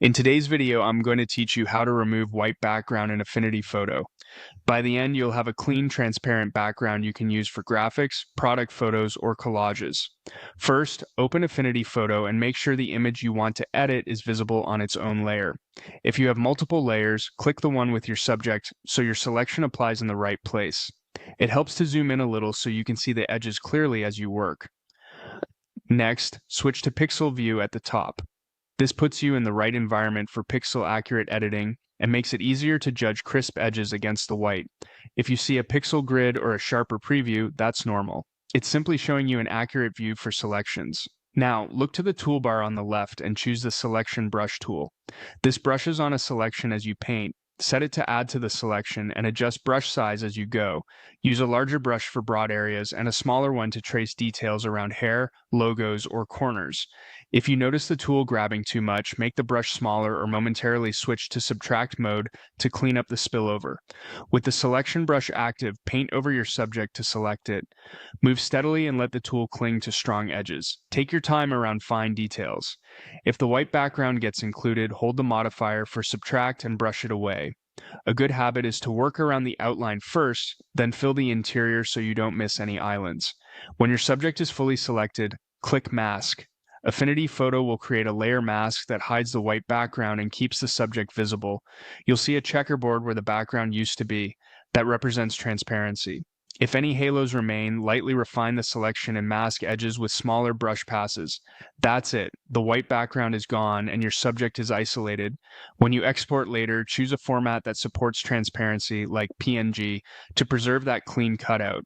In today's video, I'm going to teach you how to remove white background in Affinity Photo. By the end, you'll have a clean, transparent background you can use for graphics, product photos, or collages. First, open Affinity Photo and make sure the image you want to edit is visible on its own layer. If you have multiple layers, click the one with your subject so your selection applies in the right place. It helps to zoom in a little so you can see the edges clearly as you work. Next, switch to Pixel View at the top. This puts you in the right environment for pixel-accurate editing and makes it easier to judge crisp edges against the white. If you see a pixel grid or a sharper preview, that's normal. It's simply showing you an accurate view for selections. Now, look to the toolbar on the left and choose the Selection Brush tool. This brushes on a selection as you paint. Set it to add to the selection and adjust brush size as you go. Use a larger brush for broad areas and a smaller one to trace details around hair, logos, or corners. If you notice the tool grabbing too much, make the brush smaller or momentarily switch to subtract mode to clean up the spillover. With the selection brush active, paint over your subject to select it. Move steadily and let the tool cling to strong edges. Take your time around fine details. If the white background gets included, hold the modifier for subtract and brush it away. A good habit is to work around the outline first, then fill the interior so you don't miss any islands. When your subject is fully selected, click Mask. Affinity Photo will create a layer mask that hides the white background and keeps the subject visible. You'll see a checkerboard where the background used to be. That represents transparency. If any halos remain, lightly refine the selection and mask edges with smaller brush passes. That's it. The white background is gone and your subject is isolated. When you export later, choose a format that supports transparency, like PNG, to preserve that clean cutout.